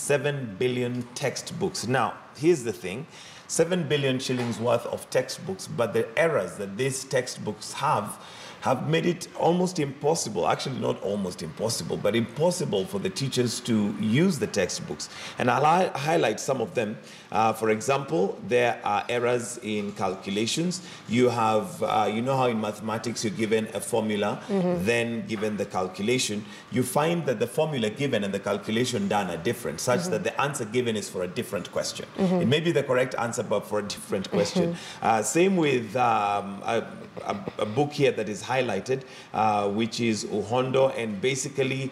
7 billion textbooks. Now, here's the thing. 7 billion shillings worth of textbooks, but the errors that these textbooks have made it almost impossible, actually not almost impossible, but impossible for the teachers to use the textbooks. And I'll highlight some of them. For example, there are errors in calculations. You have, you know how in mathematics you're given a formula, then given the calculation. You find that the formula given and the calculation done are different, such that the answer given is for a different question. It may be the correct answer, but for a different question. Same with a book here that is highlighted, which is Uhondo, and basically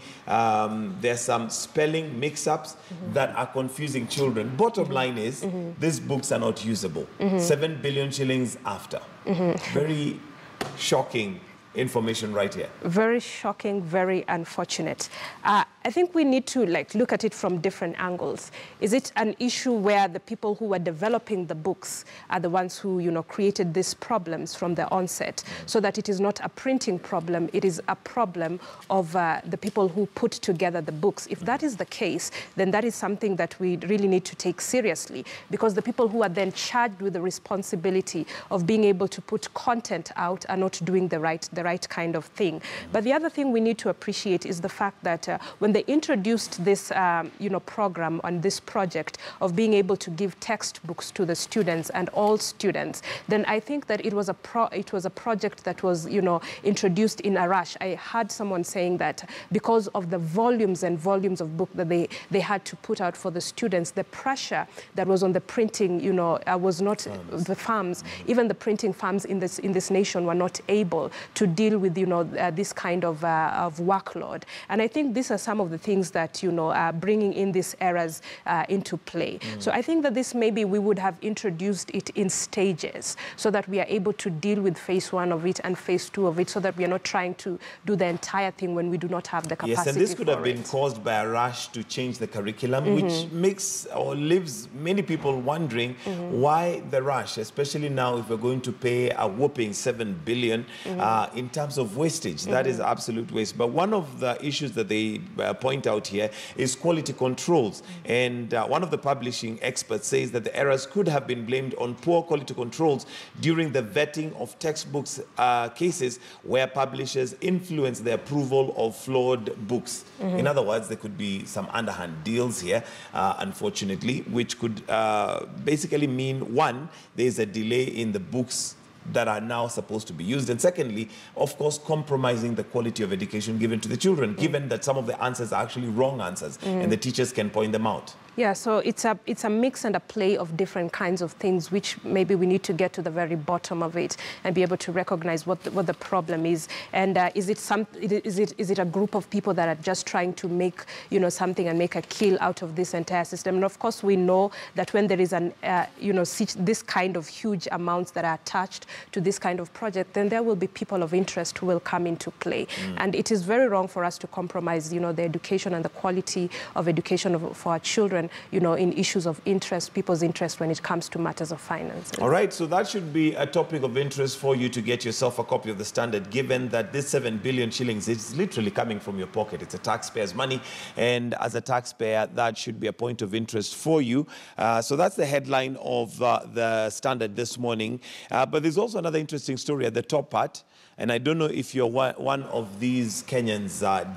there's some spelling mix-ups that are confusing children. Bottom line is, these books are not usable. 7 billion shillings after. Very shocking information right here. Very shocking, very unfortunate. I think we need to look at it from different angles. Is it an issue where the people who are developing the books are the ones who, created these problems from the onset, so that it is not a printing problem, it is a problem of the people who put together the books? If that is the case, then that is something that we really need to take seriously, because the people who are then charged with the responsibility of being able to put content out are not doing the right kind of thing. But the other thing we need to appreciate is the fact that when they introduced this, program on this project of being able to give textbooks to the students and all students, then I think that it was a project that was, introduced in a rush. I heard someone saying that because of the volumes and volumes of books that they had to put out for the students, the pressure that was on the printing, was not the firms, even the printing firms in this nation were not able to deal with, this kind of workload. And I think these are some of the things that, are bringing in these errors into play. So I think that this maybe we would have introduced it in stages so that we are able to deal with phase 1 of it and phase 2 of it, so that we are not trying to do the entire thing when we do not have the capacity. Yes, and this could have been caused by a rush to change the curriculum, which makes or leaves many people wondering why the rush, especially now if we're going to pay a whopping 7 billion in terms of wastage. That is absolute waste. But one of the issues that they point out here is quality controls. And one of the publishing experts says that the errors could have been blamed on poor quality controls during the vetting of textbooks cases where publishers influence the approval of flawed books. In other words, there could be some underhand deals here, unfortunately, which could basically mean, one, there's a delay in the books that are now supposed to be used, and secondly, of course, compromising the quality of education given to the children, given that some of the answers are actually wrong answers, and the teachers can point them out. Yeah, so it's a mix and a play of different kinds of things, which maybe we need to get to the very bottom of it and be able to recognize what the problem is. And is it a group of people that are just trying to make something and make a kill out of this entire system? And of course, we know that when there is an this kind of huge amounts that are attached to this kind of project, then there will be people of interest who will come into play. And it is very wrong for us to compromise, the education and the quality of education for our children, in issues of interest, people's interest when it comes to matters of finance. All right, so that should be a topic of interest for you to get yourself a copy of the Standard, given that this 7 billion shillings is literally coming from your pocket. It's a taxpayer's money, and as a taxpayer, that should be a point of interest for you. So that's the headline of the Standard this morning. But there's also another interesting story at the top part, and I don't know if you're one of these Kenyans